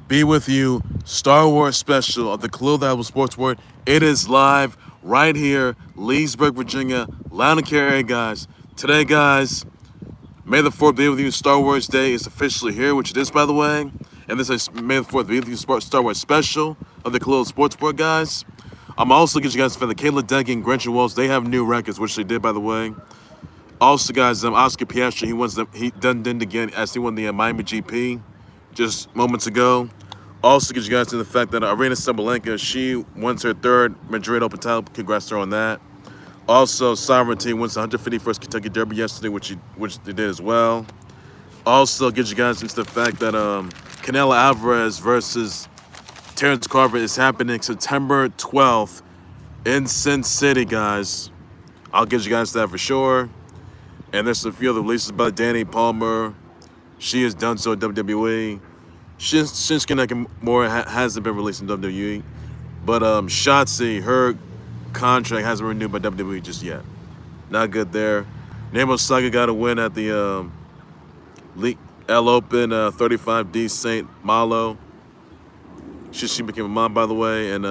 be with you. Star Wars special of the Khalil the Sports Word. It is live right here, Leesburg, Virginia, Loud and Care area, guys. Today, guys, May the 4th be with you. Star Wars Day is officially here, which it is, by the way. And this is May the 4th be with you Star Wars special of the Khalil Sports Board, guys. I'm also get you guys for the Ledecky and Gretchen Walsh. They have new records, which they did, by the way. Also, guys, Oscar Piastri, he done it again as he won the Miami GP just moments ago. Also, get you guys to the fact that Arena Sabalenka, she wins her third Madrid Open title. Congrats to her on that. Also, Sovereignty wins the 151st Kentucky Derby yesterday, which they did as well. Also, get you guys into the fact that Canelo Alvarez versus Terence Crawford is happening September 12th in Sin City, guys. I'll get you guys that for sure. And there's a few other releases by Dani Palmer. She has done so in WWE. Shinsuke Nakamura hasn't been released in WWE. But Shotzi, her contract hasn't renewed by WWE just yet. Not good there. Namo Saga got a win at the L Open 35D St. Malo. She became a mom, by the way. And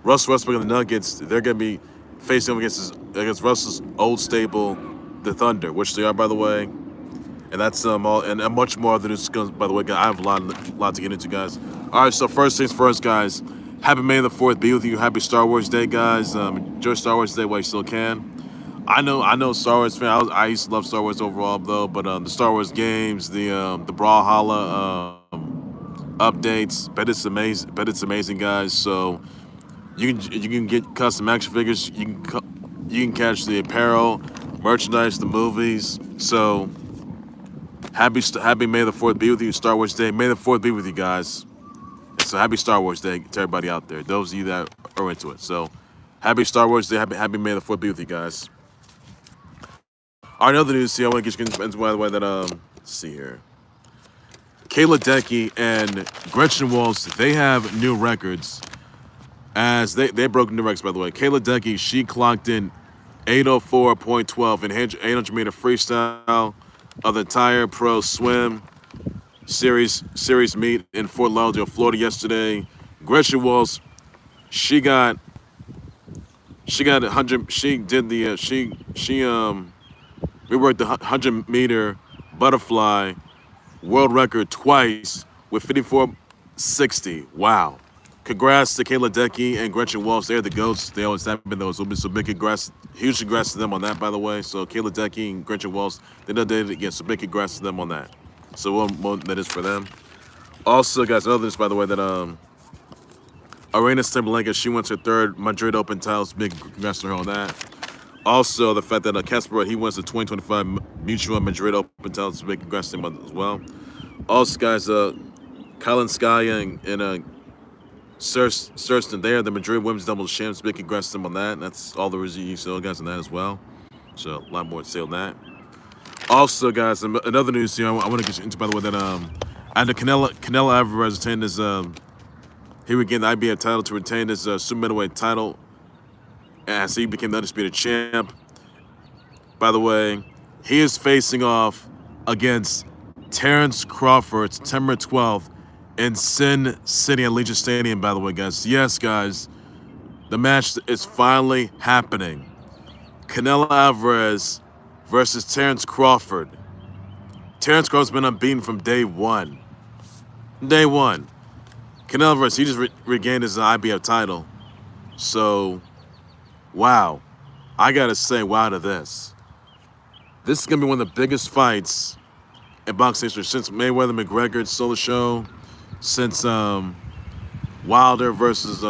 Russ Westbrook and the Nuggets, they're going to be facing against Russ's old stable, the Thunder, which they are, by the way. And that's all, and much more other news, by the way, guys. I have a lot to get into, guys. All right, so first things first, guys. Happy May the 4th be with you. Happy Star Wars Day, guys. Enjoy Star Wars Day while you still can. I know Star Wars fan. I used to love Star Wars overall, though. But the Star Wars games, the Brawlhalla updates, bet it's amazing, guys. So you can get custom action figures. You can catch the apparel, merchandise, the movies. So happy May the 4th be with you. Star Wars Day. May the 4th be with you, guys. So happy Star Wars Day to everybody out there. Those of you that are into it. So happy Star Wars Day. Happy May the 4th be with you, guys. All right, another news. See, I want to get you into, by the way, that let's see here. Ledecky and Gretchen Walsh, they have new records. As they broke new records, by the way. Ledecky, she clocked in 804.12 in 800-meter freestyle of the Tyr Pro Swim series meet in Fort Lauderdale, Florida yesterday. Gretchen Walsh, she got 100. She did the we worked the 100-meter butterfly world record twice with 54.60. Wow. Congrats to Ledecky and Gretchen Walsh. They're the GOATs. They always have been those. So big congrats, huge congrats to them on that, by the way. So Ledecky and Gretchen Walsh, they did it again. So big congrats to them on that. So that is for them. Also, guys, another news, by the way, that Arena Sabalenka, she wins her third Madrid Open titles. Big congrats to her on that. Also, the fact that Casper, he wins the 2025 Mutual Madrid Open titles. Big congrats to him as well. Also, guys, Kalinskaya and Surston, they are the Madrid Women's Doubles Champs. Big congrats to them on that. And that's all there is you see, guys, on that as well. So a lot more to say on that. Also, guys, another news here I want to get you into, by the way, that after Canelo Alvarez retained his he regained the IBF title to retain his super middleweight title as he became the undisputed champ. By the way, he is facing off against Terence Crawford September 12th in Sin City at Allegiant Stadium, by the way, guys. Yes, guys, the match is finally happening. Canelo Alvarez versus Terence Crawford. Terence Crawford's been unbeaten from day one. Day one. Canelo Alvarez, he just regained his IBF title. So, wow. I gotta say, wow to this. This is gonna be one of the biggest fights in boxing history since Mayweather-McGregor solo show, since Wilder versus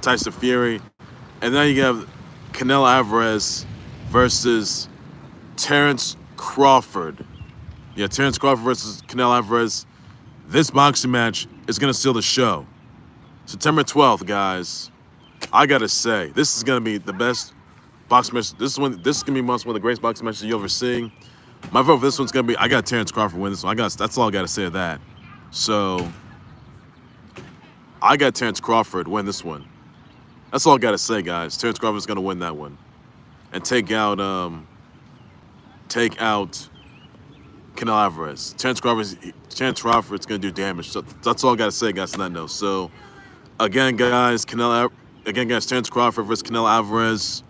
Tyson Fury, and now you have Canelo Alvarez versus Terence Crawford. Yeah, Terence Crawford versus Canelo Alvarez. This boxing match is going to seal the show. September 12th, guys. I got to say, this is going to be the best boxing match. This is going to be one of the greatest boxing matches you'll ever see. My vote for this one's going to be, I got Terence Crawford win this one. That's all I got to say of that. So, I got Terence Crawford win this one. That's all I got to say, guys. Terence Crawford's going to win that one. And take out Canelo Alvarez. Terence Crawford's gonna do damage. So that's all I gotta say, guys, on that note. So again, guys, Terence Crawford versus Canelo Alvarez,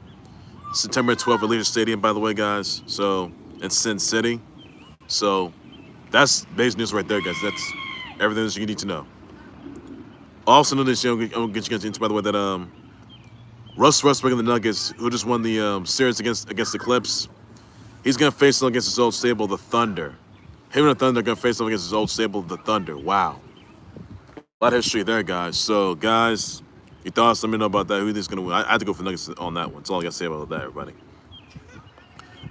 September 12th, Allegiant Stadium, by the way, guys. So in Sin City. So that's basic news right there, guys. That's everything that you need to know. Also, know this, I'm gonna get you guys into, by the way, that Russ Westbrook and the Nuggets, who just won the series against the Clips, he's gonna face off against his old stable, the Thunder. Him and the Thunder are gonna face off against his old stable, the Thunder. Wow, a lot of history there, guys. So, guys, your thoughts? Let me know about that. Who is gonna win? I have to go for Nuggets on that one. That's all I gotta say about that, everybody.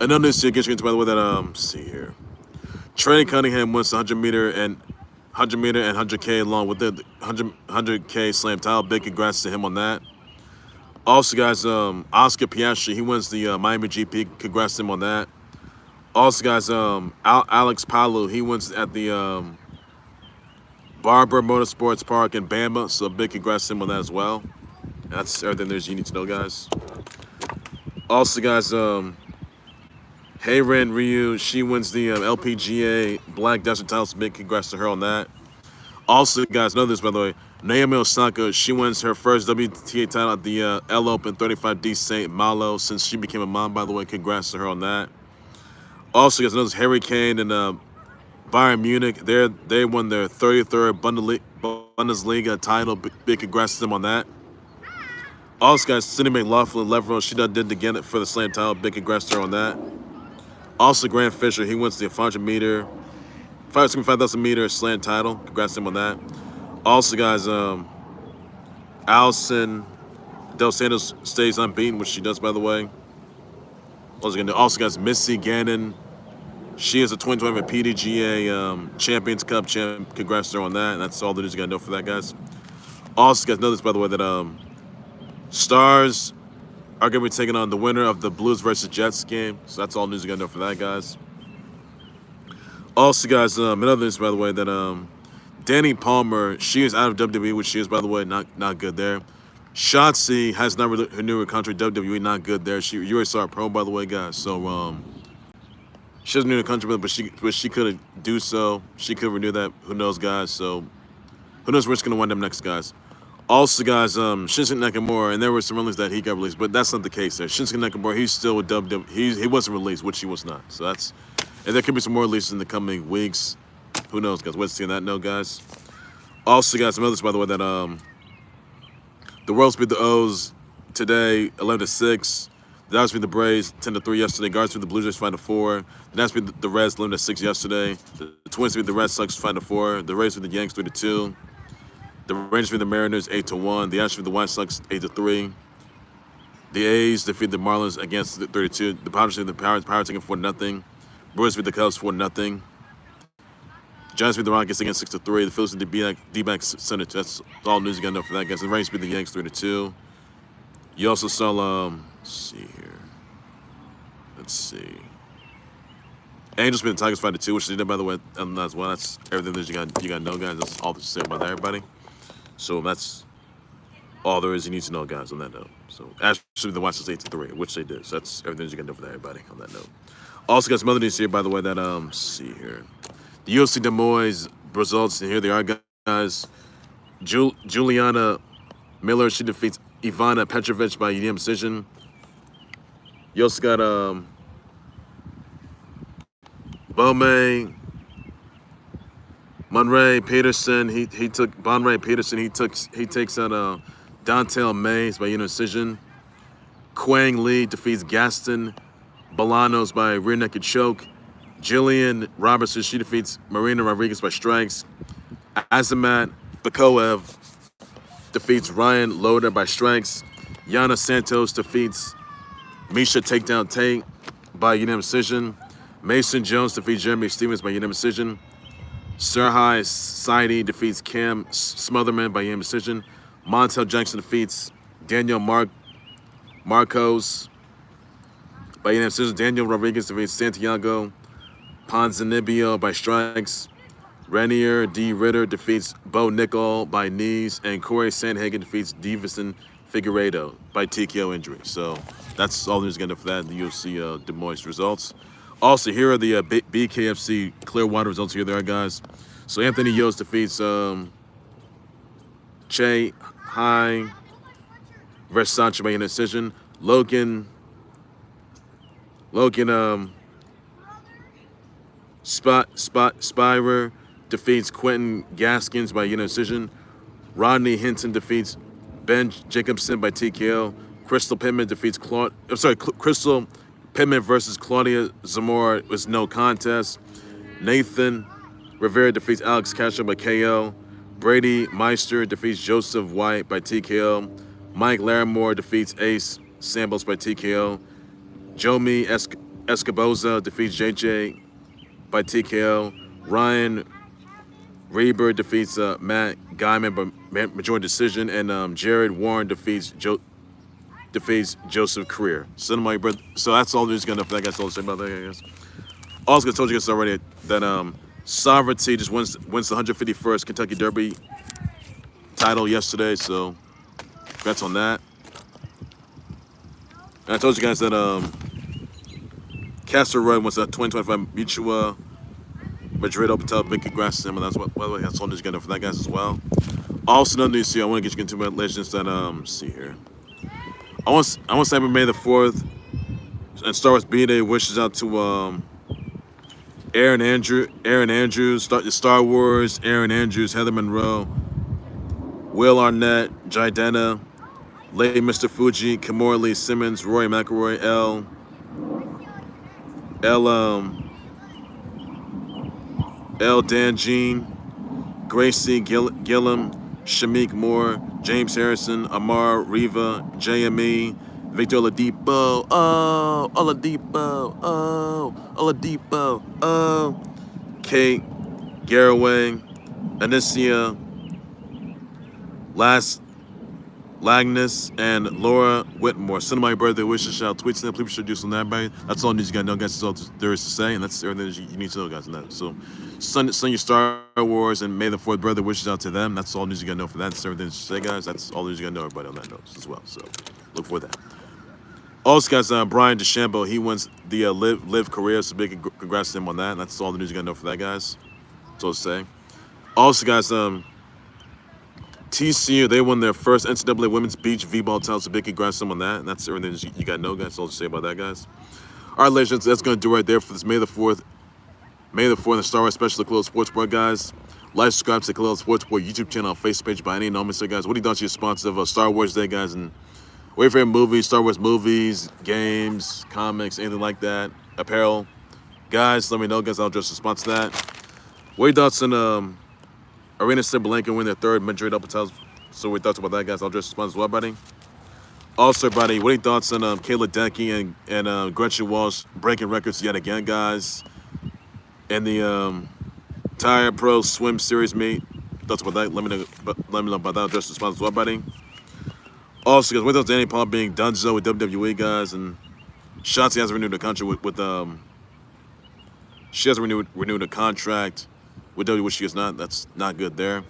Another news to get you into, by the way, that let's see here. Trey Cunningham wins the 100-meter and 100K along with the 100K slam title. Big congrats to him on that. Also, guys, Oscar Piastri, he wins the Miami GP. Congrats to him on that. Also, guys, Alex Palou, he wins at the Barber Motorsports Park in Bama. So big congrats to him on that as well. That's everything there's you need to know, guys. Also, guys, Heiran Ryu, she wins the LPGA Black Desert title. So big congrats to her on that. Also, guys, know this, by the way. Naomi Osaka, she wins her first WTA title at the L Open 35D St. Malo since she became a mom, by the way. Congrats to her on that. Also, guys, know this, Harry Kane and Bayern Munich, they won their 33rd Bundesliga title. Big congrats to them on that. Also, guys, Cindy McLaughlin-Levrone, she did it again for the slam title. Big congrats to her on that. Also, Grant Fisher, he wins the 5,000 meter slam title. Congrats to him on that. Also, guys, Alison Dos Santos stays unbeaten, which she does, by the way. Also, guys, Missy Gannon, she is a 2020 PDGA Champions Cup champ. Congrats to her on that. And that's all the news you got to know for that, guys. Also, guys, know this, by the way, that Stars are going to be taking on the winner of the Blues versus Jets game. So that's all news you got to know for that, guys. Also, guys, another news, by the way, that Dani Palmer, she is out of WWE, which she is, by the way, not good there. Shotzi has not renewed her contract. WWE, not good there. You already saw her pro, by the way, guys. So she doesn't renew her contract, but she could do so. She could renew that. Who knows, guys? So who knows where it's gonna wind up next, guys? Also, guys, Shinsuke Nakamura, and there were some rumors that he got released, but that's not the case there. Shinsuke Nakamura, he's still with WWE. He wasn't released, which he was not. So and there could be some more releases in the coming weeks. Who knows, guys? Wait to see on that note, guys. Also, guys, some others, by the way, that the Royals beat the O's today, 11-6. The Dodgers beat the Braves, 10-3 yesterday. Guards beat the Blue Jays, 5-4. The Nats beat the Reds, 11-6 yesterday. The Twins beat the Red Sox, 5-4. The Rays beat the Yanks, 3-2. The Rangers beat the Mariners, 8-1. The Astros beat the White Sox, 8-3. The A's defeated the Marlins against 32. The Padres beat the Pirates taking 4-0. Brewers beat the Cubs 4-0. Giants beat the Rockets against 6-3. The Phillies beat the D-backs Center. That's all news you got to know for that, guys. The Rangers beat the Yanks 3-2. You also saw, let's see here. Let's see. Angels beat the Tigers 5-2, which they did, by the way, as well. That's everything that you got to know, guys. That's all to say about that, everybody. So that's all there is you need to know, guys, on that note. So actually, the White Sox 8-3, which they did. So that's everything you got to know for that, everybody, on that note. Also, got some other news here, by the way, that let's see here. The UFC Des Moines results, and here they are, guys. Juliana Miller, she defeats Ivana Petrovic by unanimous decision. You also got Monray Peterson. He takes out Dontel Mays by unanimous decision. Quang Lee defeats Gaston Bolanos by rear naked choke. Jillian Robertson, she defeats Marina Rodriguez by strikes. Azamat Bakoev defeats Ryan Loader by strikes. Yana Santos defeats Misha Takedown Tate by unanimous decision. Mason Jones defeats Jeremy Stevens by unanimous decision. Serhai Saidi defeats Cam Smotherman by unanimous decision. Montel Jackson defeats Daniel Marcos by unanimous decision. Daniel Rodriguez defeats Santiago Ponzinibbio by strikes. Renier D. Ritter defeats Bo Nickel by knees. And Corey Sandhagen defeats Davison Figueiredo by TKO injury. So that's all there's going to for that in the UFC Des Moines results. Also, here are the BKFC Clearwater results. Here they are, guys. So Anthony Yost defeats Che High Versace by decision. Logan Spyrer defeats Quentin Gaskins by decision. Rodney Hinton defeats Ben Jacobson by TKO. Crystal Pittman defeats Crystal Pittman versus Claudia Zamora was no contest. Nathan Rivera defeats Alex Castro by KO. Brady Meister defeats Joseph White by TKO. Mike Larimore defeats Ace Sambos by TKO. Jomi Escoboza defeats JJ by TKO. Ryan Reber defeats Matt Guyman by majority decision. And Jared Warren defeats Joseph Career. So that's all there's gonna for that. That's all to say about that, I guess. Also, I told you guys already that Sovereignty just wins the 151st Kentucky Derby title yesterday. So congrats on that. And I told you guys that Castle Roy wants that 2025 Mutua Madrid Open title. Big congrats to him. And that's what, by the way, that's all there's gonna for that, guys, as well. Also, another news here. I want to get you into my legends that let's see here. I want to say May the 4th and Star Wars B-Day wishes out to Aaron Andrews, Star Wars, Aaron Andrews, Heather Monroe, Will Arnett, Jidena, Lady Mr. Fuji, Kimora Lee Simmons, Roy McElroy, L. Dan Jean, Gracie Gillum, Shamik Moore, James Harrison, Amar Riva, JME, Victor Oladipo, Kate Garraway, Anicia Lagnus, and Laura Whitmore. Send my birthday wishes, shout, tweets, and please introduce on that, that's all you gotta know, guys. That's all there is to say, and that's everything you need to know, guys. And that. So, send your Star Wars and May the 4th birthday wishes out to them. That's all news you gotta know for that. That's everything to say, guys. That's all news you gotta know, everybody, on that note as well. So, look for that. Also, guys, Brian DeChambeau, he wins the live career, so big congrats to him on that. And that's all the news you gotta know for that, guys. That's all to say. Also, guys, TCU, they won their first NCAA Women's Beach V-Ball title, so big congrats to them on that. And that's everything you got to know, guys. That's all to say about that, guys. All right, legends, that's going to do right there for this May the 4th. May the 4th, the Star Wars special to Khalil Sports Board, guys. Like, subscribe to the Khalil Sports Board YouTube channel, Facebook page by any enormous, guys. What do you thought you sponsor of Star Wars Day, guys? And wait for your movies, Star Wars movies, games, comics, anything like that, apparel. Guys, let me know, guys. I'll just sponsor that. What are your thoughts on Arena Sabalenka win their third Madrid Open title? So what thoughts about that, guys? I'll just respond as well, buddy. Also, buddy, what are your thoughts on Ledecky and Gretchen Walsh breaking records yet again, guys? And the Tyr Pro Swim Series meet. Thoughts about that? Let me know about that. I'll just respond as well, buddy. Also, guys, what thoughts Dani Palmer being Dunzo with WWE, guys, and Shotzi hasn't renewed the contract with she hasn't renewed a contract with WWE, which she is not. That's not good there.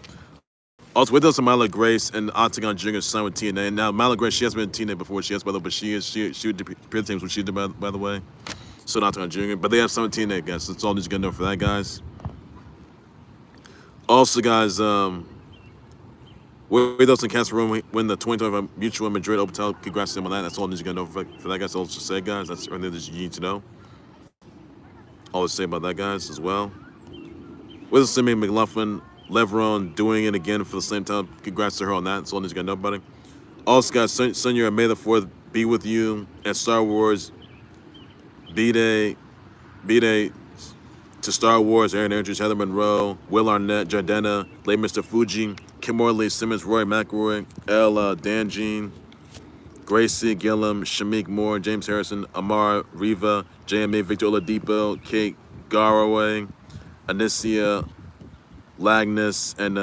Also, with us, Myla Grace and Octagon Jr. signed with TNA. Now, Myla Grace, she hasn't been in TNA before. She has, by the way, but she would appear the teams when she did, by the way. So, Octagon Jr. But they have signed with TNA, guys. So that's all you got to know for that, guys. Also, guys, with us in Castle Room, win the 2025 Mutual Madrid Open title. Congrats to them on that. That's all you got to know for that, guys. All to say, guys. That's everything that you need to know. All to say about that, guys, as well. With us, McLaughlin-Levrone doing it again for the same time. Congrats to her on that. That's all you got to know, buddy. Also, guys, send your May the 4th be with you at Star Wars B-Day to Star Wars, Aaron Andrews, Heather Monroe, Will Arnett, Jardena, Late Mr. Fuji, Kimora Lee Simmons, Roy McElroy, L. Dan Jean, Gracie Gillum, Shamik Moore, James Harrison, Amar Riva, JMA, Victor Oladipo, Kate Garraway, Anicia Lagnus, and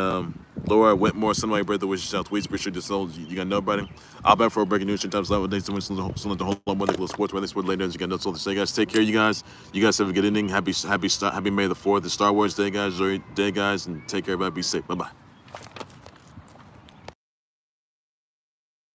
Laura Whitmore. Send my birthday wishes out. Tweets, pretty sure this all you got nobody. I'll bet for a breaking news sometimes that days to the whole lot more than sports, whether sport later. You got notes all to say, guys. Take care, you guys. You guys have a good evening. Happy May the 4th, the Star Wars Day, guys. Day, guys, and take care, everybody. Be safe. Bye bye.